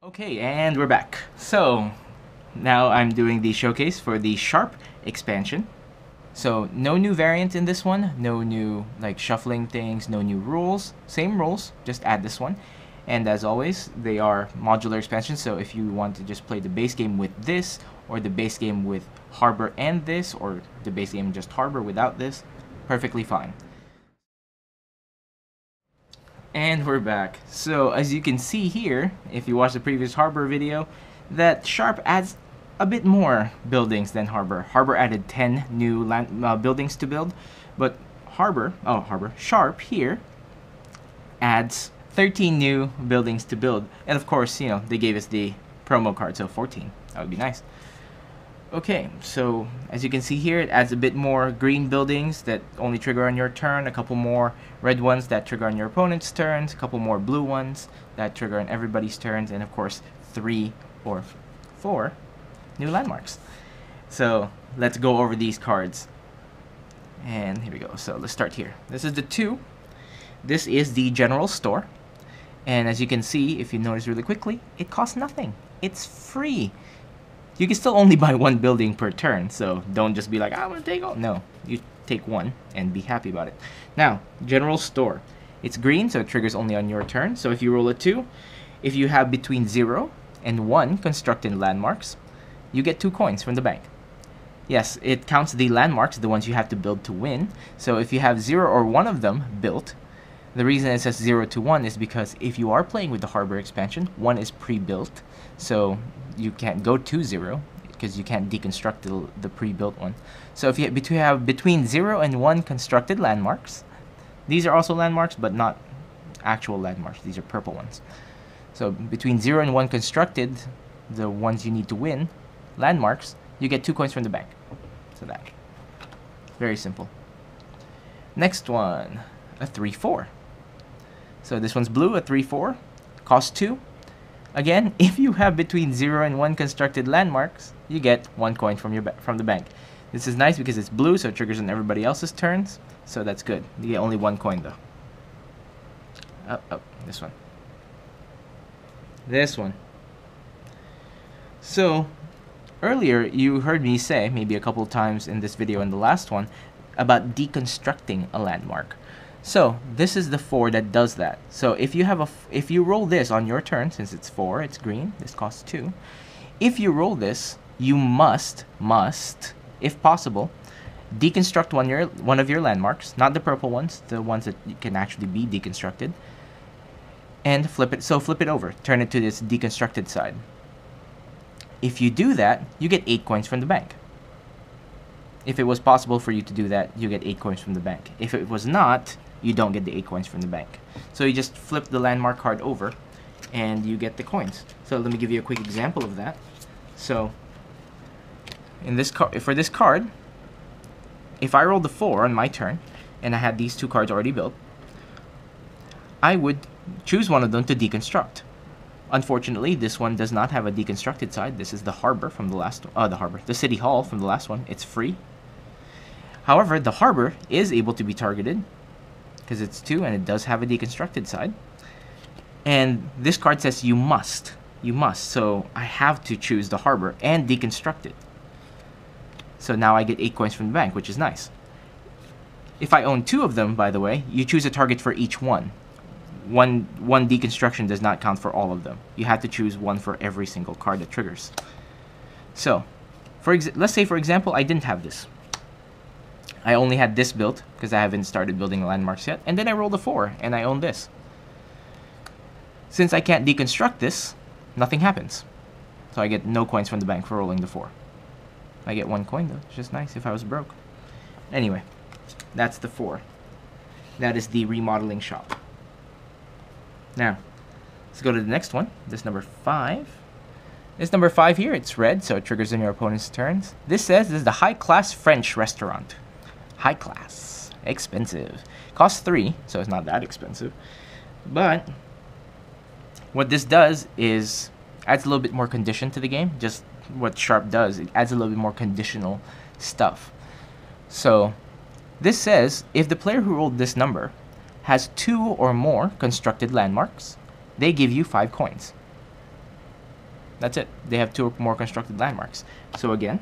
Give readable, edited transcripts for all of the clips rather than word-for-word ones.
Okay, and we're back. So, now I'm doing the showcase for the Sharp expansion. So, no new variant in this one, no new like shuffling things, no new rules. Same rules, just add this one. And as always, they are modular expansions, so if you want to just play the base game with this, or the base game with Harbor and this, or the base game just Harbor without this, perfectly fine. And we're back. So as you can see here, if you watch the previous Harbor video, that Sharp adds a bit more buildings than Harbor. Harbor added 10 new buildings to build, but Sharp here adds 13 new buildings to build. And of course, you know, they gave us the promo card, so 14. That would be nice. Okay, so as you can see here, it adds a bit more green buildings that only trigger on your turn, a couple more red ones that trigger on your opponent's turns, a couple more blue ones that trigger on everybody's turns, and of course 3 or 4 new landmarks. So let's go over these cards. And here we go. So let's start here. This is the 2. This is the general store. And as you can see, if you notice really quickly, it costs nothing. It's free. You can still only buy one building per turn, so don't just be like, I want to take all. No, you take one and be happy about it. Now, general store. It's green, so it triggers only on your turn. So if you roll a 2, if you have between 0 and 1 constructed landmarks, you get 2 coins from the bank. Yes, it counts the landmarks, the ones you have to build to win. So if you have 0 or 1 of them built, the reason it says 0 to 1 is because if you are playing with the Harbor expansion, 1 is pre-built, so you can't go to 0 because you can't deconstruct the pre-built one. So if you have between 0 and 1 constructed landmarks, these are also landmarks but not actual landmarks, these are purple ones. So between 0 and 1 constructed, the ones you need to win, landmarks, you get 2 coins from the bank. So that, very simple. Next one, a 3-4. So this one's blue, a 3-4, costs 2. Again, if you have between 0 and 1 constructed landmarks, you get 1 coin from the bank. This is nice because it's blue, so it triggers on everybody else's turns, so that's good. You get only 1 coin though. This one. This one. So, earlier you heard me say, maybe a couple times in this video and the last one, about deconstructing a landmark. So this is the 4 that does that. So if you roll this on your turn, since it's 4, it's green, this costs 2. If you roll this, you must, if possible, deconstruct one of your landmarks, not the purple ones, the ones that can actually be deconstructed, and flip it. So flip it over, turn it to this deconstructed side. If you do that, you get 8 coins from the bank. If it was possible for you to do that, you get 8 coins from the bank. If it was not, you don't get the 8 coins from the bank. So you just flip the landmark card over and you get the coins. So let me give you a quick example of that. So in this for this card, if I rolled the 4 on my turn and I had these 2 cards already built, I would choose one of them to deconstruct. Unfortunately, this one does not have a deconstructed side. This is the Harbor from the last the City Hall from the last one. It's free. However, the Harbor is able to be targeted because it's 2 and it does have a deconstructed side. And this card says you must. So I have to choose the Harbor and deconstruct it. So now I get 8 coins from the bank, which is nice. If I own 2 of them, by the way, you choose a target for each one. One deconstruction does not count for all of them. You have to choose one for every single card that triggers. So, let's say for example, I didn't have this. I only had this built because I haven't started building landmarks yet, and then I rolled a 4 and I own this. Since I can't deconstruct this, nothing happens. So I get no coins from the bank for rolling the 4. I get 1 coin though, it's just nice if I was broke. Anyway, that's the 4. That is the remodeling shop. Now, let's go to the next one. This number 5. This number 5 here, it's red, so it triggers on your opponent's turns. This says this is the high-class French restaurant. High class. Expensive. Costs 3, so it's not that expensive. But what this does is adds a little bit more condition to the game. Just what Sharp does, it adds a little bit more conditional stuff. So this says if the player who rolled this number has 2 or more constructed landmarks, they give you 5 coins. That's it. They have 2 or more constructed landmarks. So again,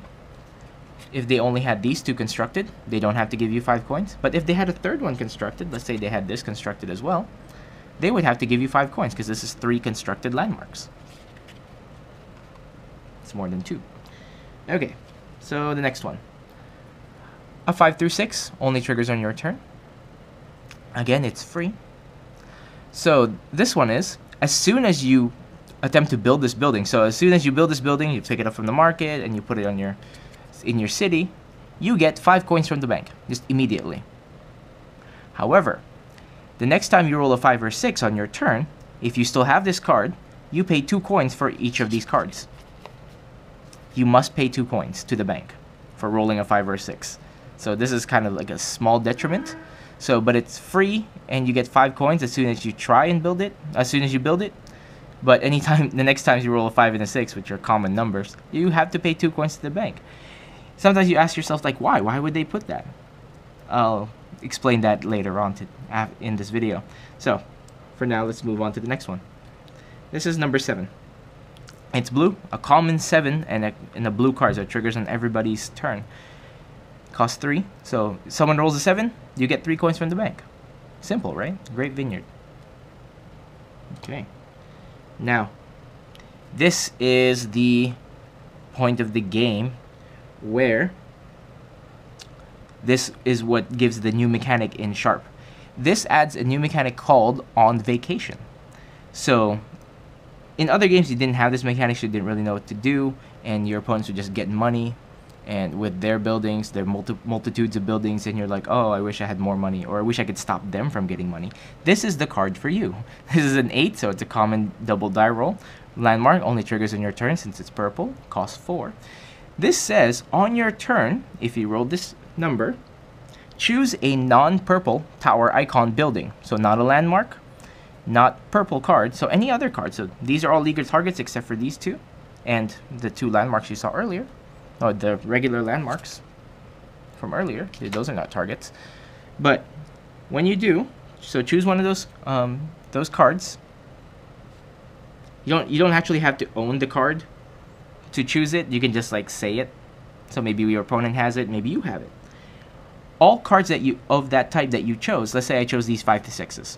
if they only had these 2 constructed, they don't have to give you 5 coins. But if they had a third one constructed, let's say they had this constructed as well, they would have to give you 5 coins because this is 3 constructed landmarks. It's more than 2. Okay, so the next one. A 5 through 6 only triggers on your turn. Again, it's free. So this one is, as soon as you attempt to build this building, so as soon as you build this building, you pick it up from the market and you put it on in your city, you get 5 coins from the bank, just immediately. However, the next time you roll a 5 or 6 on your turn, if you still have this card, you pay 2 coins for each of these cards. You must pay 2 coins to the bank for rolling a 5 or 6. So this is kind of like a small detriment. So, but it's free, and you get 5 coins as soon as you try and build it, as soon as you build it. But anytime, the next time you roll a 5 and a 6, which are common numbers, you have to pay 2 coins to the bank. Sometimes you ask yourself, like, why? Why would they put that? I'll explain that later on in this video. So, for now, let's move on to the next one. This is number 7. It's blue, a common 7, and a blue card that triggers on everybody's turn. Costs 3. So, if someone rolls a 7, you get 3 coins from the bank. Simple, right? Great Vineyard. Okay. Now, this is the point of the game where this is what gives the new mechanic in Sharp. This adds a new mechanic called On Vacation. So, in other games you didn't have this mechanic, so you didn't really know what to do, and your opponents would just get money, and with their buildings, their multitudes of buildings, and you're like, oh, I wish I had more money, or I wish I could stop them from getting money. This is the card for you. This is an 8, so it's a common double die roll. Landmark only triggers on your turn since it's purple, costs 4. This says, on your turn, if you roll this number, choose a non-purple tower icon building. So not a landmark, not purple card, so any other card. So these are all legal targets except for these 2, and the 2 landmarks you saw earlier. Oh, the regular landmarks from earlier, those are not targets. But when you do, so choose one of those cards. You don't actually have to own the card to choose it. You can just like say it. So maybe your opponent has it, maybe you have it. All cards of that type that you chose. Let's say I chose these 5 to 6s,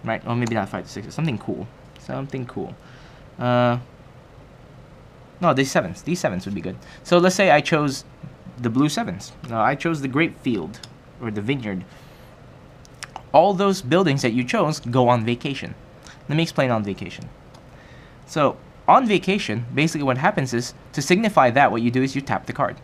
right? Or maybe not 5 to 6s. Something cool. Something cool. No, these 7s. These 7s would be good. So let's say I chose the blue 7s. No, I chose the grape field or the vineyard. All those buildings that you chose go on vacation. Let me explain on vacation. So on vacation, basically what happens is, to signify that, what you do is you tap the card.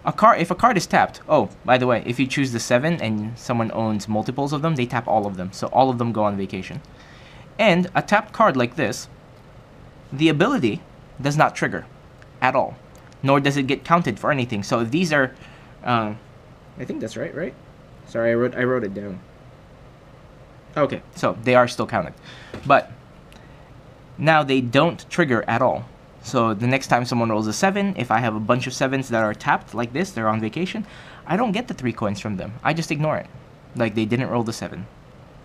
If a card is tapped, oh, by the way, if you choose the 7 and someone owns multiples of them, they tap all of them. So all of them go on vacation. And a tapped card like this, the ability does not trigger at all, nor does it get counted for anything. So if these are, I think that's right? Sorry, I wrote it down. Okay, so they are still counted, but now they don't trigger at all. So the next time someone rolls a 7, if I have a bunch of 7s that are tapped like this, they're on vacation, I don't get the 3 coins from them. I just ignore it, like they didn't roll the 7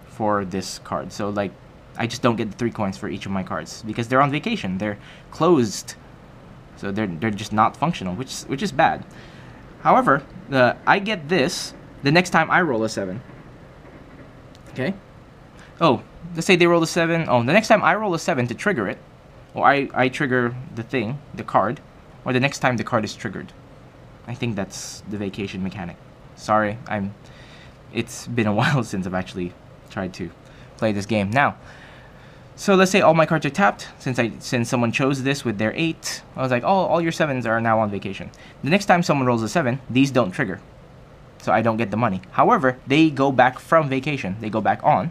for this card. So like, I just don't get the 3 coins for each of my cards because they're on vacation. They're closed, so they're just not functional, which is bad. However, I get this the next time I roll a 7. Okay. Oh, let's say they roll a 7. Oh, the next time I roll a 7 to trigger it, or I trigger the card, or the next time the card is triggered. I think that's the vacation mechanic. Sorry, it's been a while since I've actually tried to play this game. Now, so let's say all my cards are tapped, since someone chose this with their 8, I was like, oh, all your 7s are now on vacation. The next time someone rolls a 7, these don't trigger, so I don't get the money. However, they go back from vacation. They go back on.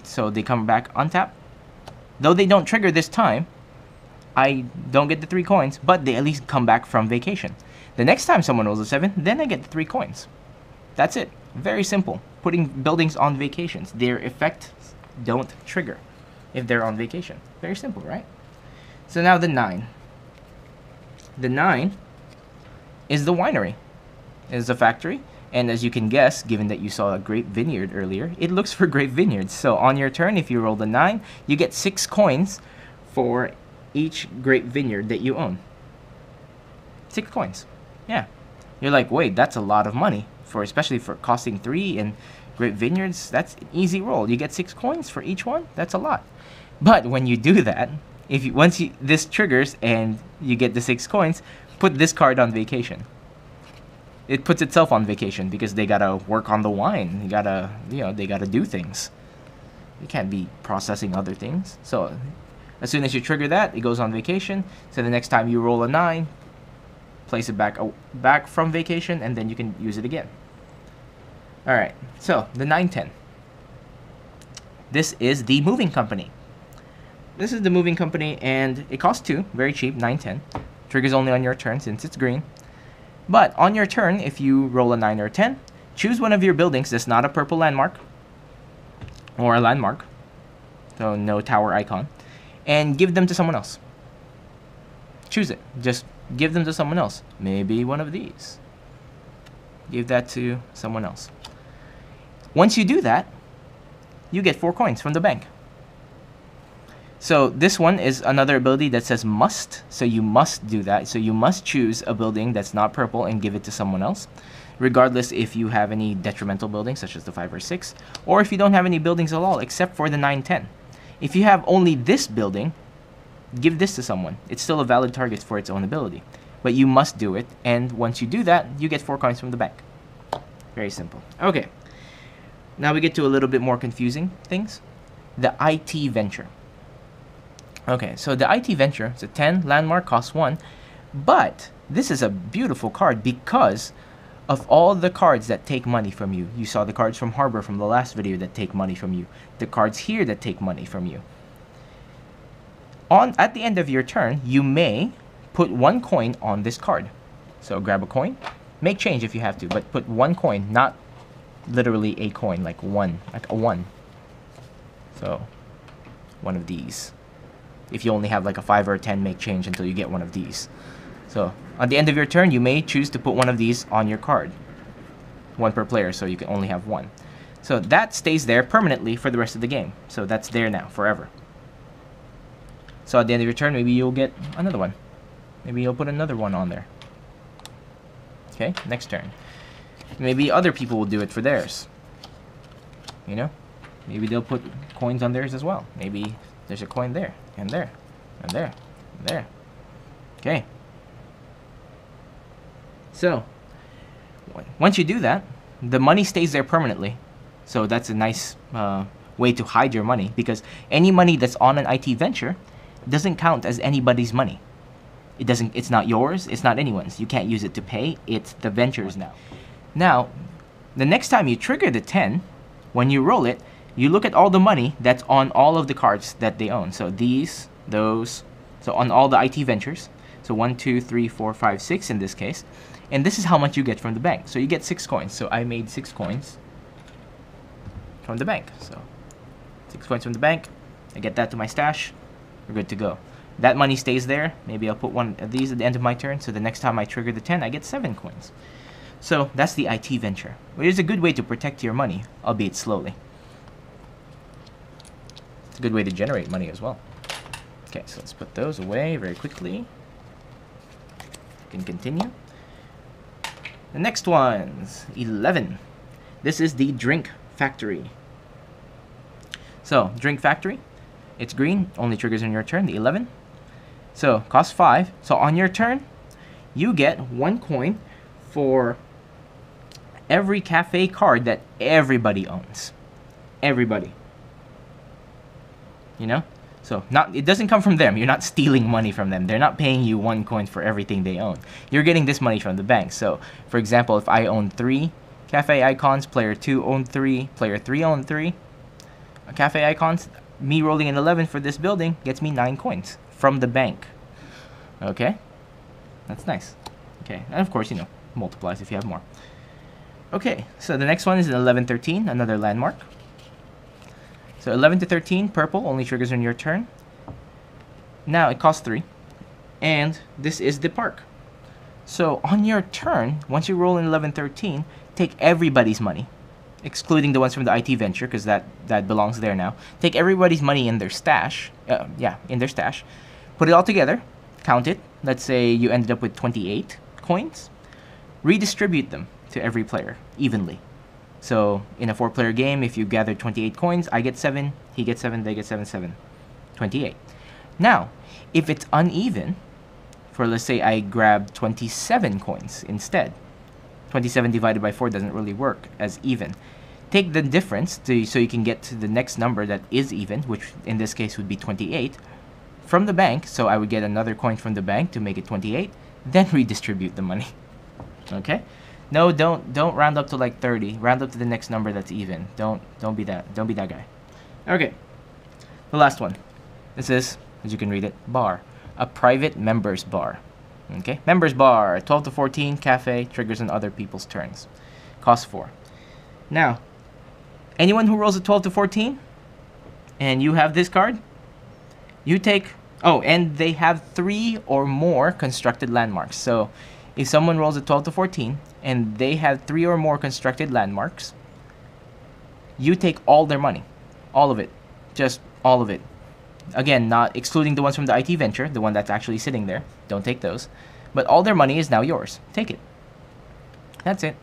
So they come back untapped. Though they don't trigger this time, I don't get the 3 coins, but they at least come back from vacation. The next time someone rolls a 7, then I get the 3 coins. That's it. Very simple. Putting buildings on vacations. Their effects don't trigger if they're on vacation. Very simple, right? So now the 9. The 9 is the winery. It is a factory. And as you can guess, given that you saw a grape vineyard earlier, it looks for grape vineyards. So on your turn, if you roll the 9, you get 6 coins for each grape vineyard that you own. 6 coins. Yeah. You're like, wait, that's a lot of money, especially for costing 3 and grape vineyards. That's an easy roll. You get 6 coins for each one. That's a lot. But when you do that, once this triggers and you get the 6 coins, put this card on vacation. It puts itself on vacation because they gotta work on the wine. They gotta do things. You can't be processing other things. So as soon as you trigger that, it goes on vacation. So the next time you roll a 9, place it back from vacation, and then you can use it again. All right. So the 910. This is the moving company. This is the moving company, and it costs 2, very cheap, 910. Triggers only on your turn since it's green. But on your turn, if you roll a 9 or a 10, choose one of your buildings that's not a purple landmark or a landmark, so no tower icon, and give them to someone else. Choose it. Just give them to someone else. Maybe one of these. Give that to someone else. Once you do that, you get 4 coins from the bank. So this one is another ability that says must, so you must do that. So you must choose a building that's not purple and give it to someone else, regardless if you have any detrimental buildings such as the 5 or 6, or if you don't have any buildings at all except for the 910. If you have only this building, give this to someone. It's still a valid target for its own ability, but you must do it, and once you do that, you get 4 coins from the bank. Very simple. Okay, now we get to a little bit more confusing things. The IT Venture. Okay, so the IT Venture, it's a 10, landmark, costs 1, but this is a beautiful card because of all the cards that take money from you. You saw the cards from Harbor from the last video that take money from you. The cards here that take money from you. At the end of your turn, you may put 1 coin on this card. So grab a coin, make change if you have to, but put 1 coin, not literally a coin, like 1, like a 1. So, one of these. If you only have like a 5 or a 10, make change until you get one of these. So, at the end of your turn, you may choose to put one of these on your card. 1 per player, so you can only have 1. So that stays there permanently for the rest of the game. So that's there now, forever. So at the end of your turn, maybe you'll get another one. Maybe you'll put another one on there. Okay, next turn. Maybe other people will do it for theirs. You know? Maybe they'll put coins on theirs as well. Maybe there's a coin there, and there, and there, and there. Okay. So, once you do that, the money stays there permanently. So that's a nice way to hide your money, because any money that's on an IT venture doesn't count as anybody's money. It's not yours, it's not anyone's. You can't use it to pay, it's the venture's now. Now, the next time you trigger the 10, when you roll it, you look at all the money that's on all of the cards that they own. So these, those, so on all the IT ventures. So 1, 2, 3, 4, 5, 6 in this case. And this is how much you get from the bank. So you get 6 coins. So I made 6 coins from the bank. So 6 coins from the bank. I get that to my stash. We're good to go. That money stays there. Maybe I'll put one of these at the end of my turn. So the next time I trigger the 10, I get 7 coins. So that's the IT venture, which is a good way to protect your money, albeit slowly. It's a good way to generate money as well. Okay, so let's put those away very quickly. You can continue. The next one's 11. This is the Drink Factory. So, Drink Factory, it's green, only triggers on your turn, the 11. So, costs 5. So, on your turn, you get 1 coin for every cafe card that everybody owns. Everybody. You know? So, it doesn't come from them. You're not stealing money from them. They're not paying you 1 coin for everything they own. You're getting this money from the bank. So, for example, if I own 3 cafe icons, player 2 owned 3, player 3 owned 3 cafe icons, me rolling an 11 for this building gets me 9 coins from the bank. Okay? That's nice. Okay, and of course, you know, multiplies if you have more. Okay, so the next one is an 11-13, another landmark. So 11 to 13, purple, only triggers on your turn. Now it costs 3. And this is the park. So on your turn, once you roll an 11-13, take everybody's money, excluding the ones from the IT venture, because that belongs there now. Take everybody's money in their stash. In their stash. Put it all together, count it. Let's say you ended up with 28 coins. Redistribute them to every player evenly. So in a 4-player game, if you gather 28 coins, I get 7, he gets 7, they get 7, 7. 28. Now, if it's uneven, for let's say I grab 27 coins instead. 27 divided by 4 doesn't really work as even. Take the difference so you can get to the next number that is even, which in this case would be 28, from the bank. So I would get another coin from the bank to make it 28, then redistribute the money. Okay? No, don't round up to like 30. Round up to the next number that's even. Don't be that guy. Okay. The last one. This is, as you can read it, bar. A private members bar. Okay? Members bar. 12 to 14, cafe, triggers on other people's turns. Cost 4. Now, anyone who rolls a 12 to 14 and you have this card, you take, oh, and they have 3 or more constructed landmarks. So if someone rolls a 12 to 14 and they have 3 or more constructed landmarks, you take all their money. All of it. Just all of it. Again, not excluding the ones from the IT venture, the one that's actually sitting there. Don't take those. But all their money is now yours. Take it. That's it.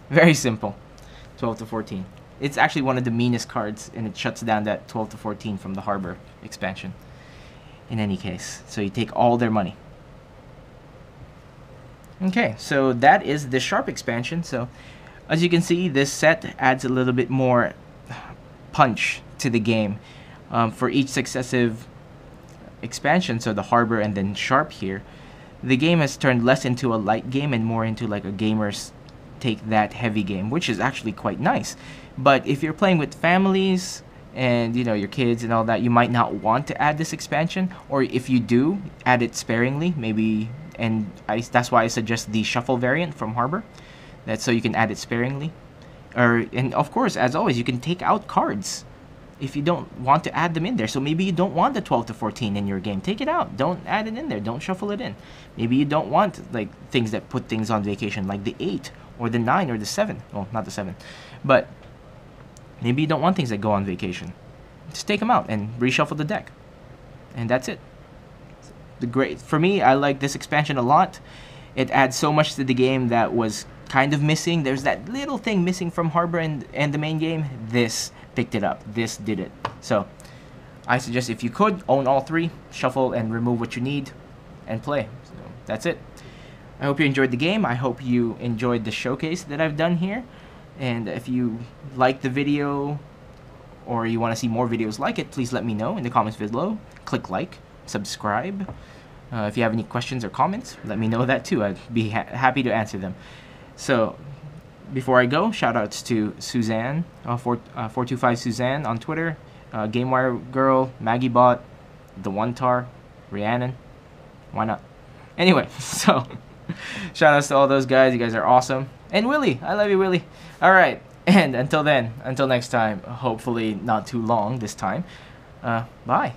Very simple. 12 to 14. It's actually one of the meanest cards, and it shuts down that 12 to 14 from the Harbor expansion. In any case, so you take all their money. Okay, so that is the Sharp expansion. So as you can see, this set adds a little bit more punch to the game. For each successive expansion, so the Harbor and then Sharp here, the game has turned less into a light game and more into like a gamer's take that heavy game, which is actually quite nice. But if you're playing with families and you know your kids and all that, you might not want to add this expansion, or if you do, add it sparingly, maybe. And that's why I suggest the shuffle variant from Harbor, that's so you can add it sparingly. And of course, as always, you can take out cards if you don't want to add them in there. So maybe you don't want the 12 to 14 in your game. Take it out. Don't add it in there. Don't shuffle it in. Maybe you don't want like things that put things on vacation, like the 8 or the 9 or the 7. Well, not the 7. But maybe you don't want things that go on vacation. Just take them out and reshuffle the deck. And that's it. For me, I like this expansion a lot. It adds so much to the game that was kind of missing. There's that little thing missing from Harbor and the main game. This picked it up. This did it. So I suggest if you could, own all 3, shuffle and remove what you need, and play. So that's it. I hope you enjoyed the game. I hope you enjoyed the showcase that I've done here. And if you like the video or you want to see more videos like it, please let me know in the comments below. Click like, subscribe. If you have any questions or comments, let me know that too. I'd be happy to answer them. So before I go, shout outs to Suzanne, 425 Suzanne on Twitter, GameWire Girl, MaggieBot, The One Tar, Rhiannon. Why not? Anyway, so shout outs to all those guys. You guys are awesome. And Willie, I love you, Willie. All right, and until then, until next time, hopefully not too long this time. Bye.